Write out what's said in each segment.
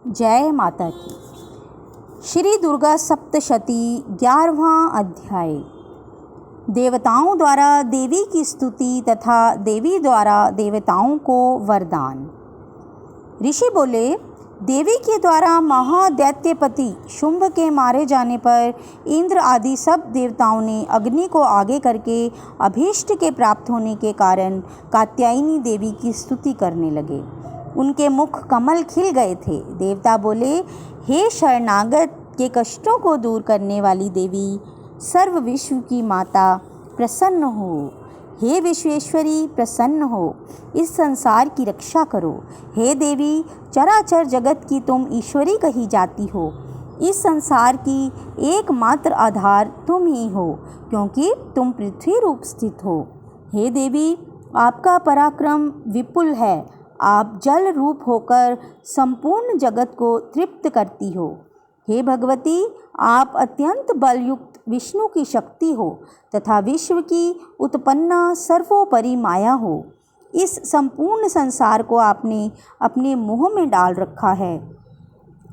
जय माता की। श्री दुर्गा सप्तशती 11वां अध्याय। देवताओं द्वारा देवी की स्तुति तथा देवी द्वारा देवताओं को वरदान। ऋषि बोले, देवी के द्वारा महादैत्यपति शुंभ के मारे जाने पर इंद्र आदि सब देवताओं ने अग्नि को आगे करके अभीष्ट के प्राप्त होने के कारण कात्यायनी देवी की स्तुति करने लगे। उनके मुख कमल खिल गए थे। देवता बोले, हे शरणागत के कष्टों को दूर करने वाली देवी, सर्व विश्व की माता, प्रसन्न हो। हे विश्वेश्वरी, प्रसन्न हो, इस संसार की रक्षा करो। हे देवी, चराचर जगत की तुम ईश्वरी कही जाती हो। इस संसार की एकमात्र आधार तुम ही हो, क्योंकि तुम पृथ्वी रूप स्थित हो। हे देवी, आपका पराक्रम विपुल है। आप जल रूप होकर संपूर्ण जगत को तृप्त करती हो। हे भगवती, आप अत्यंत बलयुक्त विष्णु की शक्ति हो तथा विश्व की उत्पन्ना सर्वोपरि माया हो। इस संपूर्ण संसार को आपने अपने मुँह में डाल रखा है।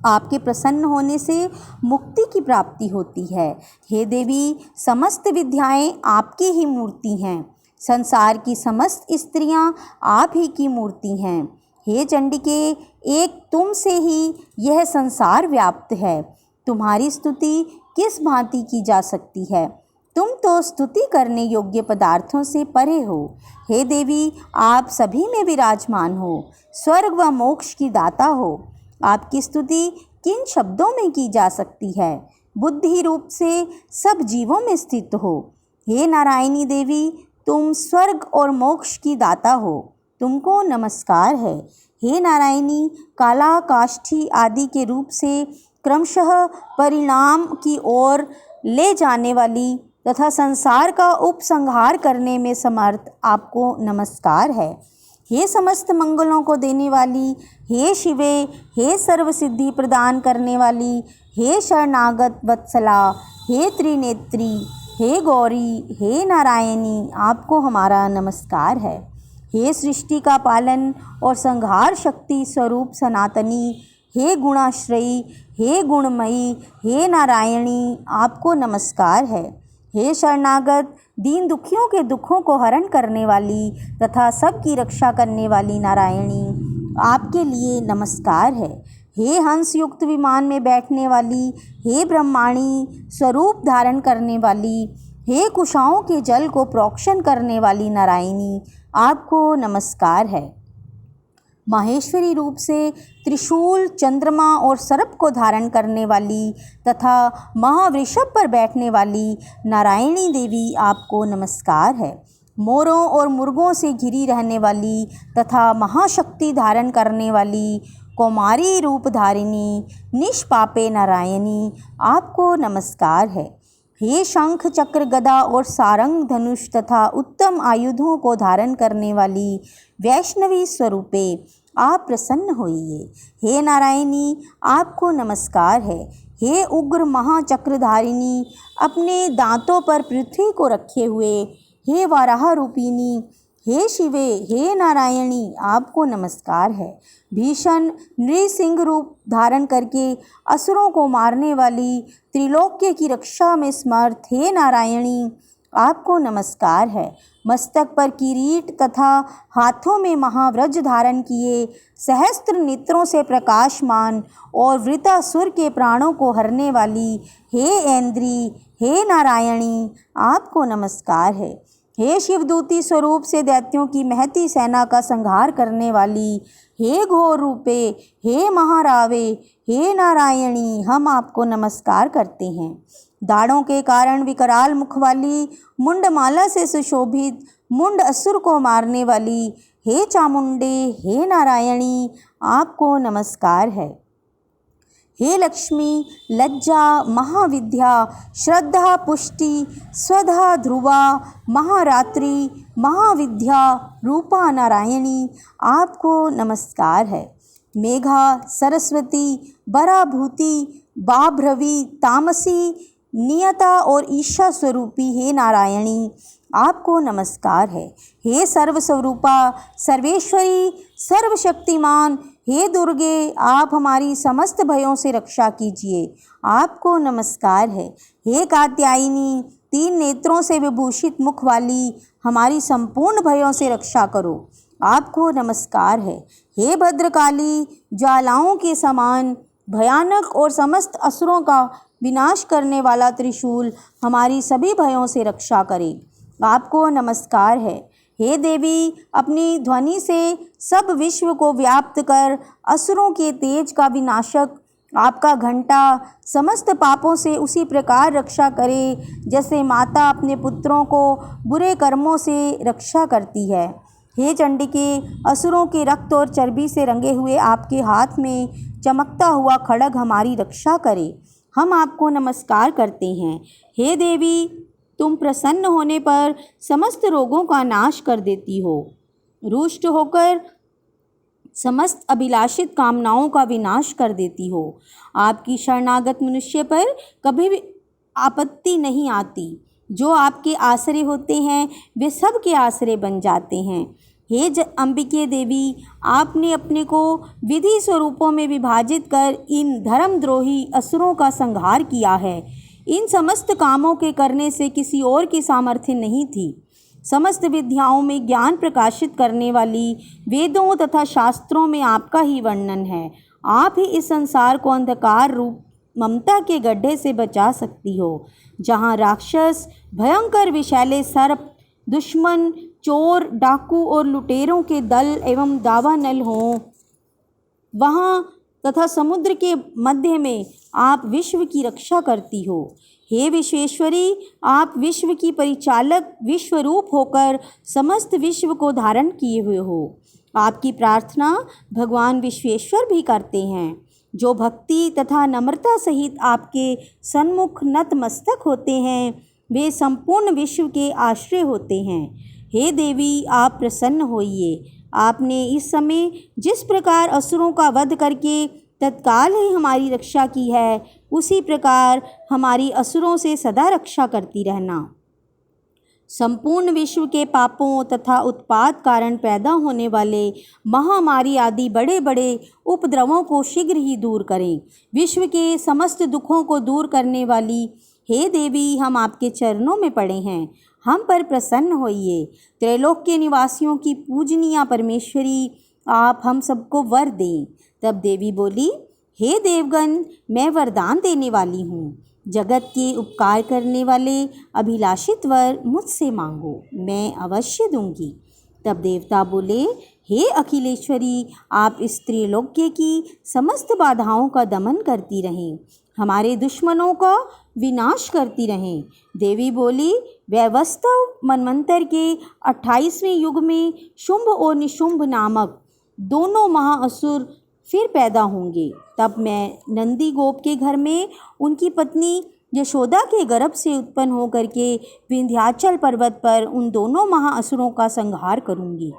आपके प्रसन्न होने से मुक्ति की प्राप्ति होती है। हे देवी, समस्त विद्याएं आपकी ही मूर्ति हैं। संसार की समस्त स्त्रियां आप ही की मूर्ति हैं। हे चंडिके, एक तुम से ही यह संसार व्याप्त है। तुम्हारी स्तुति किस भांति की जा सकती है? तुम तो स्तुति करने योग्य पदार्थों से परे हो। हे देवी, आप सभी में विराजमान हो, स्वर्ग व मोक्ष की दाता हो। आपकी स्तुति किन शब्दों में की जा सकती है? बुद्धि रूप से सब जीवों में स्थित हो। हे नारायणी देवी, तुम स्वर्ग और मोक्ष की दाता हो, तुमको नमस्कार है। हे नारायणी, काला काष्ठी आदि के रूप से क्रमशः परिणाम की ओर ले जाने वाली तथा संसार का उपसंहार करने में समर्थ आपको नमस्कार है। हे समस्त मंगलों को देने वाली, हे शिवे, हे सर्वसिद्धि प्रदान करने वाली, हे शरणागत वत्सला, हे त्रिनेत्री, हे गौरी, हे नारायणी, आपको हमारा नमस्कार है। हे सृष्टि का पालन और संहार शक्ति स्वरूप सनातनी, हे गुणाश्रयी, हे गुणमयी, हे नारायणी, आपको नमस्कार है। हे शरणागत दीन दुखियों के दुखों को हरण करने वाली तथा सबकी रक्षा करने वाली नारायणी, आपके लिए नमस्कार है। हे हंस युक्त विमान में बैठने वाली, हे ब्रह्माणी स्वरूप धारण करने वाली, हे कुशाओं के जल को प्रोक्षण करने वाली नारायणी, आपको नमस्कार है। माहेश्वरी रूप से त्रिशूल, चंद्रमा और सर्प को धारण करने वाली तथा महावृषभ पर बैठने वाली नारायणी देवी, आपको नमस्कार है। मोरों और मुर्गों से घिरी रहने वाली तथा महाशक्ति धारण करने वाली कौमारी रूप धारिणी निष्पापे नारायणी, आपको नमस्कार है। हे शंख, चक्र, गदा और सारंग, धनुष तथा उत्तम आयुधों को धारण करने वाली वैष्णवी स्वरूपे, आप प्रसन्न होइए। हे नारायणी, आपको नमस्कार है। हे उग्र महाचक्रधारिणी, अपने दांतों पर पृथ्वी को रखे हुए, हे वाराह रूपिणी, हे शिवे, हे नारायणी, आपको नमस्कार है। भीषण नृसिंह रूप धारण करके असुरों को मारने वाली, त्रिलोक्य की रक्षा में समर्थ, हे नारायणी, आपको नमस्कार है। मस्तक पर किरीट तथा हाथों में महाव्रज धारण किए, सहस्त्र नेत्रों से प्रकाशमान और वृतासुर के प्राणों को हरने वाली, हे ऐन्द्री, हे नारायणी, आपको नमस्कार है। हे शिवदूती स्वरूप से दैत्यों की महती सेना का संहार करने वाली, हे घोर रूपे, हे महारावे, हे नारायणी, हम आपको नमस्कार करते हैं। दाढ़ों के कारण विकराल मुख वाली, मुंडमाला से सुशोभित, मुंड असुर को मारने वाली, हे चामुंडे, हे नारायणी, आपको नमस्कार है। हे लक्ष्मी, लज्जा, महाविद्या, श्रद्धा, पुष्टि, स्वधा, ध्रुवा, महारात्रि, महाविद्या रूपा नारायणी, आपको नमस्कार है। मेघा, सरस्वती, बराभूति, बाभ्रवी, तामसी, नियता और ईशा स्वरूपी, हे नारायणी, आपको नमस्कार है। हे सर्वस्वरूपा, सर्वेश्वरी, सर्वशक्तिमान, हे दुर्गे, आप हमारी समस्त भयों से रक्षा कीजिए, आपको नमस्कार है। हे कात्यायनी, 3 नेत्रों से विभूषित मुख वाली हमारी संपूर्ण भयों से रक्षा करो, आपको नमस्कार है। हे भद्रकाली, ज्वालाओं के समान भयानक और समस्त असुरों का विनाश करने वाला त्रिशूल हमारी सभी भयों से रक्षा करे, आपको नमस्कार है। हे देवी, अपनी ध्वनि से सब विश्व को व्याप्त कर असुरों के तेज का विनाशक आपका घंटा समस्त पापों से उसी प्रकार रक्षा करे जैसे माता अपने पुत्रों को बुरे कर्मों से रक्षा करती है। हे चंडिके, असुरों के रक्त और चर्बी से रंगे हुए आपके हाथ में चमकता हुआ खड्ग हमारी रक्षा करे, हम आपको नमस्कार करते हैं। हे देवी, तुम प्रसन्न होने पर समस्त रोगों का नाश कर देती हो, रुष्ट होकर समस्त अभिलाषित कामनाओं का विनाश कर देती हो। आपकी शरणागत मनुष्य पर कभी भी आपत्ति नहीं आती। जो आपके आश्रय होते हैं वे सब के आश्रय बन जाते हैं। हे अंबिके देवी, आपने अपने को विधि स्वरूपों में विभाजित कर इन धर्मद्रोही असुरों का संहार किया है। इन समस्त कामों के करने से किसी और की सामर्थ्य नहीं थी। समस्त विद्याओं में ज्ञान प्रकाशित करने वाली वेदों तथा शास्त्रों में आपका ही वर्णन है। आप ही इस संसार को अंधकार रूप ममता के गड्ढे से बचा सकती हो, जहाँ राक्षस, भयंकर विषैले सर्प, दुश्मन, चोर, डाकू और लुटेरों के दल एवं दावानल हों। वहाँ तथा समुद्र के मध्य में आप विश्व की रक्षा करती हो। हे विश्वेश्वरी, आप विश्व की परिचालक विश्वरूप होकर समस्त विश्व को धारण किए हुए हो। आपकी प्रार्थना भगवान विश्वेश्वर भी करते हैं। जो भक्ति तथा नम्रता सहित आपके सन्मुख नतमस्तक होते हैं वे संपूर्ण विश्व के आश्रय होते हैं। हे देवी, आप प्रसन्न होइए। आपने इस समय जिस प्रकार असुरों का वध करके तत्काल ही हमारी रक्षा की है, उसी प्रकार हमारी असुरों से सदा रक्षा करती रहना। संपूर्ण विश्व के पापों तथा उत्पात कारण पैदा होने वाले महामारी आदि बड़े बड़े उपद्रवों को शीघ्र ही दूर करें। विश्व के समस्त दुखों को दूर करने वाली हे देवी, हम आपके चरणों में पड़े हैं, हम पर प्रसन्न होइए। त्रैलोक के निवासियों की पूजनीय परमेश्वरी, आप हम सबको वर दें। तब देवी बोली, हे देवगण, मैं वरदान देने वाली हूँ। जगत के उपकार करने वाले अभिलाषित वर मुझसे मांगो, मैं अवश्य दूंगी। तब देवता बोले, हे अखिलेश्वरी, आप इस त्रैलोक्य की समस्त बाधाओं का दमन करती रहें, हमारे दुश्मनों का विनाश करती रहें। देवी बोली, वैवस्वत मनवंतर के 28वें युग में शुंभ और निशुंभ नामक दोनों महाअसुर फिर पैदा होंगे। तब मैं नंदी गोप के घर में उनकी पत्नी यशोदा के गर्भ से उत्पन्न होकर के विंध्याचल पर्वत पर उन दोनों महाअसुरों का संहार करूंगी।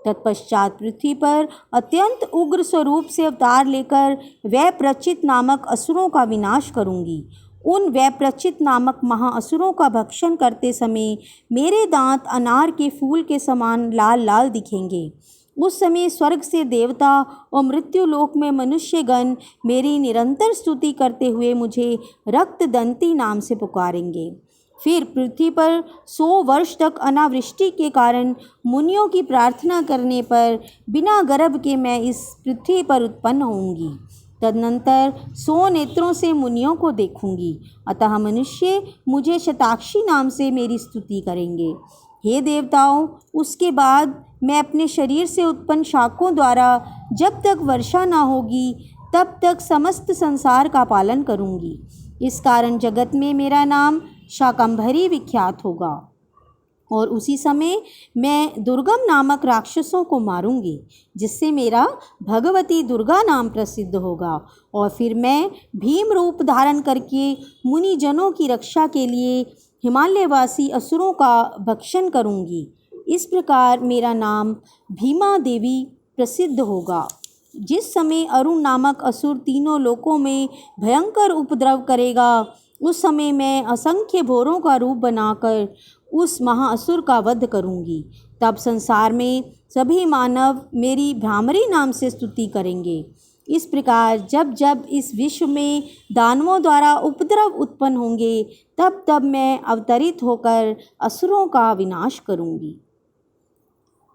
तत्पश्चात पृथ्वी पर अत्यंत उग्र स्वरूप से अवतार लेकर वैप्रचित नामक असुरों का विनाश करूंगी। उन वैप्रचित नामक महाअसुरों का भक्षण करते समय मेरे दांत अनार के फूल के समान लाल लाल दिखेंगे। उस समय स्वर्ग से देवता और मृत्युलोक में मनुष्यगण मेरी निरंतर स्तुति करते हुए मुझे रक्तदंती नाम से पुकारेंगे। फिर पृथ्वी पर 100 वर्ष तक अनावृष्टि के कारण मुनियों की प्रार्थना करने पर बिना गर्भ के मैं इस पृथ्वी पर उत्पन्न होऊंगी। तदनंतर 100 नेत्रों से मुनियों को देखूंगी, अतः मनुष्य मुझे शताक्षी नाम से मेरी स्तुति करेंगे। हे देवताओं, उसके बाद मैं अपने शरीर से उत्पन्न शाखों द्वारा जब तक वर्षा न होगी तब तक समस्त संसार का पालन करूंगी। इस कारण जगत में मेरा नाम शाकंभरी विख्यात होगा और उसी समय मैं दुर्गम नामक राक्षसों को मारूंगी, जिससे मेरा भगवती दुर्गा नाम प्रसिद्ध होगा। और फिर मैं भीम रूप धारण करके मुनिजनों की रक्षा के लिए हिमालयवासी असुरों का भक्षण करूंगी। इस प्रकार मेरा नाम भीमा देवी प्रसिद्ध होगा। जिस समय अरुण नामक असुर तीनों लोकों में भयंकर उपद्रव करेगा, उस समय मैं असंख्य भोरों का रूप बनाकर उस महाअसुर का वध करूंगी। तब संसार में सभी मानव मेरी भ्रामरी नाम से स्तुति करेंगे। इस प्रकार जब जब इस विश्व में दानवों द्वारा उपद्रव उत्पन्न होंगे, तब तब मैं अवतरित होकर असुरों का विनाश करूँगी।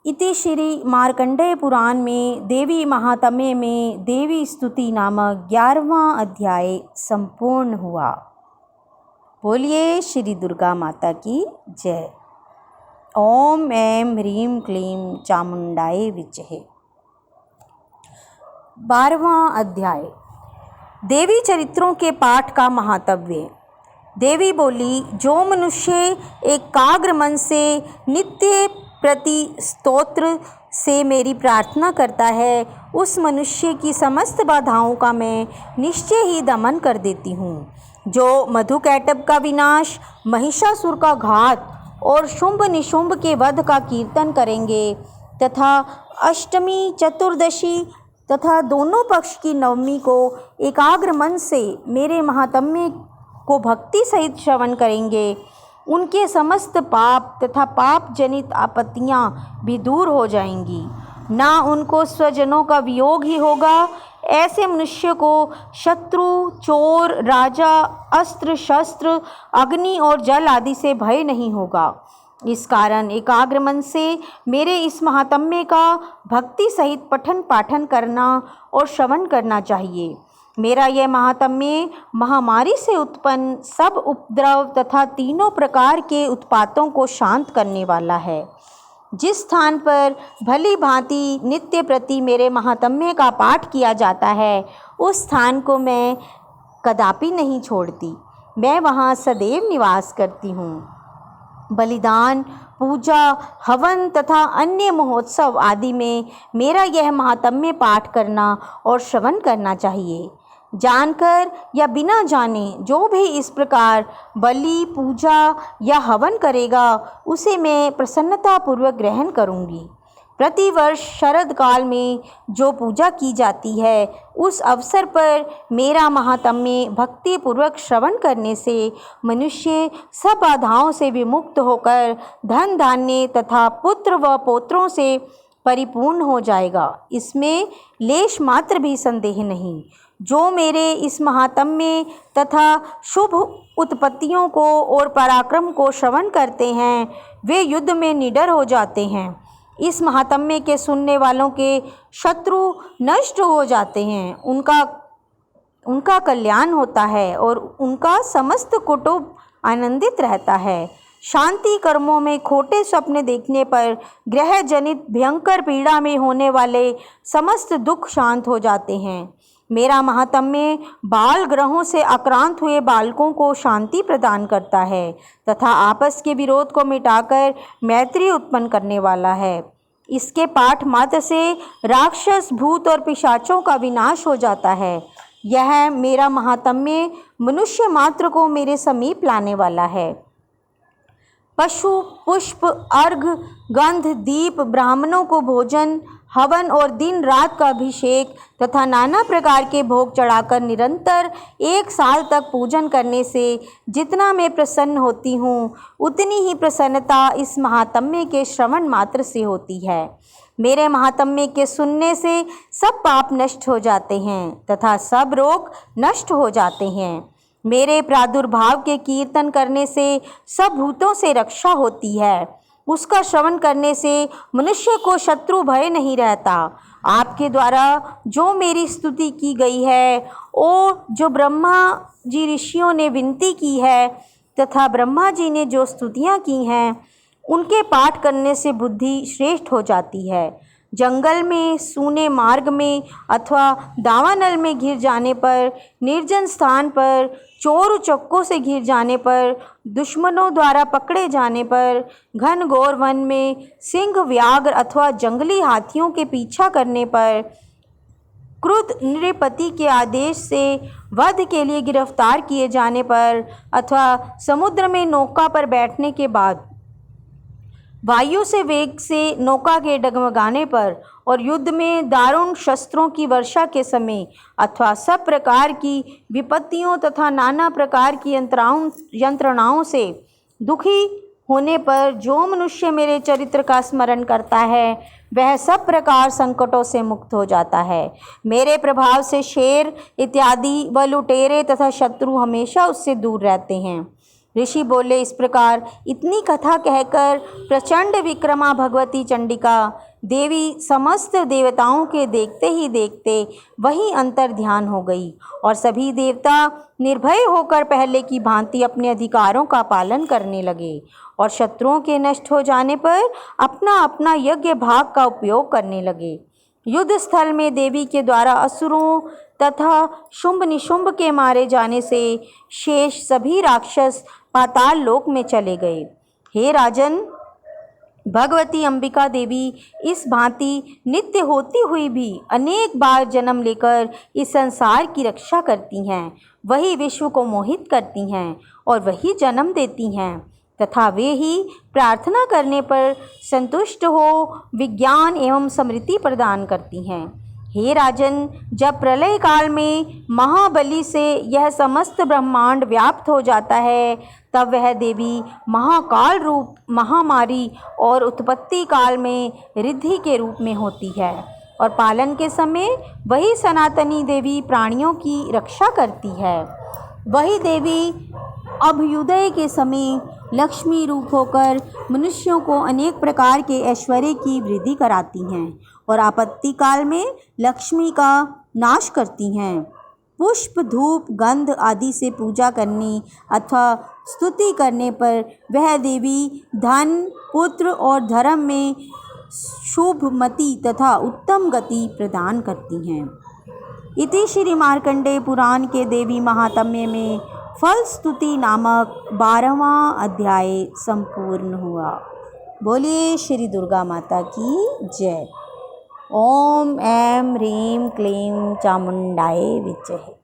इति श्री मार्कंडेय पुराण में देवी महात्म्य में देवी स्तुति नामक 11वां अध्याय संपूर्ण हुआ। बोलिए श्री दुर्गा माता की जय। ओम ऐं ह्रीं क्लीं चामुंडाय विच्चे। 12वां अध्याय देवी चरित्रों के पाठ का महात्म्य। देवी बोली, जो मनुष्य एकाग्र मन से नित्य प्रति स्तोत्र से मेरी प्रार्थना करता है, उस मनुष्य की समस्त बाधाओं का मैं निश्चय ही दमन कर देती हूँ। जो मधुकैटभ का विनाश, महिषासुर का घात और शुंभ निशुंभ के वध का कीर्तन करेंगे तथा अष्टमी, चतुर्दशी तथा दोनों पक्ष की नवमी को एकाग्र मन से मेरे महात्म्य को भक्ति सहित श्रवण करेंगे, उनके समस्त पाप तथा पाप जनित आपत्तियाँ भी दूर हो जाएंगी। ना उनको स्वजनों का वियोग ही होगा। ऐसे मनुष्य को शत्रु, चोर, राजा, अस्त्र शस्त्र, अग्नि और जल आदि से भय नहीं होगा। इस कारण एकाग्र मन से मेरे इस महात्म्य का भक्ति सहित पठन पाठन करना और श्रवण करना चाहिए। मेरा यह महात्म्य महामारी से उत्पन्न सब उपद्रव तथा तीनों प्रकार के उत्पातों को शांत करने वाला है। जिस स्थान पर भली भांति नित्य प्रति मेरे महात्म्य का पाठ किया जाता है, उस स्थान को मैं कदापि नहीं छोड़ती। मैं वहाँ सदैव निवास करती हूँ। बलिदान, पूजा, हवन तथा अन्य महोत्सव आदि में मेरा यह महात्म्य पाठ करना और श्रवण करना चाहिए। जानकर या बिना जाने जो भी इस प्रकार बलि, पूजा या हवन करेगा, उसे मैं प्रसन्नतापूर्वक ग्रहण करूँगी। प्रतिवर्ष शरद काल में जो पूजा की जाती है, उस अवसर पर मेरा महात्म्य भक्ति पूर्वक श्रवण करने से मनुष्य सब बाधाओं से विमुक्त होकर धन धान्य तथा पुत्र व पौत्रों से परिपूर्ण हो जाएगा। इसमें लेश मात्र भी संदेह नहीं। जो मेरे इस महात्म्य तथा शुभ उत्पत्तियों को और पराक्रम को श्रवण करते हैं, वे युद्ध में निडर हो जाते हैं। इस महात्म्य के सुनने वालों के शत्रु नष्ट हो जाते हैं, उनका कल्याण होता है और उनका समस्त कुटुंब आनंदित रहता है। शांति कर्मों में खोटे स्वप्न देखने पर ग्रह जनित भयंकर पीड़ा में होने वाले समस्त दुख शांत हो जाते हैं। मेरा महात्म्य बाल ग्रहों से आक्रांत हुए बालकों को शांति प्रदान करता है तथा आपस के विरोध को मिटाकर मैत्री उत्पन्न करने वाला है। इसके पाठ मात्र से राक्षस, भूत और पिशाचों का विनाश हो जाता है। यह मेरा महात्म्य मनुष्य मात्र को मेरे समीप लाने वाला है। पशु, पुष्प, अर्घ, गंध, दीप, ब्राह्मणों को भोजन, हवन और दिन रात का अभिषेक तथा नाना प्रकार के भोग चढ़ाकर निरंतर 1 साल तक पूजन करने से जितना मैं प्रसन्न होती हूँ, उतनी ही प्रसन्नता इस महात्म्य के श्रवण मात्र से होती है। मेरे महात्म्य के सुनने से सब पाप नष्ट हो जाते हैं तथा सब रोग नष्ट हो जाते हैं। मेरे प्रादुर्भाव के कीर्तन करने से सब भूतों से रक्षा होती है। उसका श्रवण करने से मनुष्य को शत्रु भय नहीं रहता। आपके द्वारा जो मेरी स्तुति की गई है और जो ब्रह्मा जी ऋषियों ने विनती की है तथा ब्रह्मा जी ने जो स्तुतियाँ की हैं, उनके पाठ करने से बुद्धि श्रेष्ठ हो जाती है। जंगल में, सूने मार्ग में अथवा दावानल में घिर जाने पर, निर्जन स्थान पर, चोर उचक्कों से घिर जाने पर, दुश्मनों द्वारा पकड़े जाने पर, घन घोर वन में सिंह, व्याघ्र अथवा जंगली हाथियों के पीछा करने पर, क्रुद्ध नृपति के आदेश से वध के लिए गिरफ्तार किए जाने पर अथवा समुद्र में नौका पर बैठने के बाद वायु से वेग से नौका के डगमगाने पर और युद्ध में दारुण शस्त्रों की वर्षा के समय अथवा सब प्रकार की विपत्तियों तथा नाना प्रकार की यंत्रणाओं से दुखी होने पर जो मनुष्य मेरे चरित्र का स्मरण करता है वह सब प्रकार संकटों से मुक्त हो जाता है। मेरे प्रभाव से शेर इत्यादि व लुटेरे तथा शत्रु हमेशा उससे दूर रहते हैं। ऋषि बोले, इस प्रकार इतनी कथा कहकर प्रचंड विक्रमा भगवती चंडिका देवी समस्त देवताओं के देखते ही देखते वही अंतर ध्यान हो गई और सभी देवता निर्भय होकर पहले की भांति अपने अधिकारों का पालन करने लगे और शत्रुओं के नष्ट हो जाने पर अपना अपना यज्ञ भाग का उपयोग करने लगे। युद्ध स्थल में देवी के द्वारा असुरों तथा शुंभ निशुंभ के मारे जाने से शेष सभी राक्षस पाताल लोक में चले गए। हे राजन, भगवती अंबिका देवी इस भांति नित्य होती हुई भी अनेक बार जन्म लेकर इस संसार की रक्षा करती हैं। वही विश्व को मोहित करती हैं और वही जन्म देती हैं तथा वे ही प्रार्थना करने पर संतुष्ट हो विज्ञान एवं समृद्धि प्रदान करती हैं। हे राजन, जब प्रलय काल में महाबली से यह समस्त ब्रह्मांड व्याप्त हो जाता है तब वह देवी महाकाल रूप महामारी और उत्पत्ति काल में रिद्धि के रूप में होती है और पालन के समय वही सनातनी देवी प्राणियों की रक्षा करती है। वही देवी अभ्युदय के समय लक्ष्मी रूप होकर मनुष्यों को अनेक प्रकार के ऐश्वर्य की वृद्धि कराती हैं और आपत्ति काल में लक्ष्मी का नाश करती हैं। पुष्प, धूप, गंध आदि से पूजा करने अथवा स्तुति करने पर वह देवी धन, पुत्र और धर्म में शुभमति तथा उत्तम गति प्रदान करती हैं। इति श्री मार्कंडेय पुराण के देवी महात्म्य में फल स्तुति नामक 12वां अध्याय संपूर्ण हुआ। बोलिए श्री दुर्गा माता की जय। ओम ऐं ह्रीं क्लीं चामुंडाय विद्महे।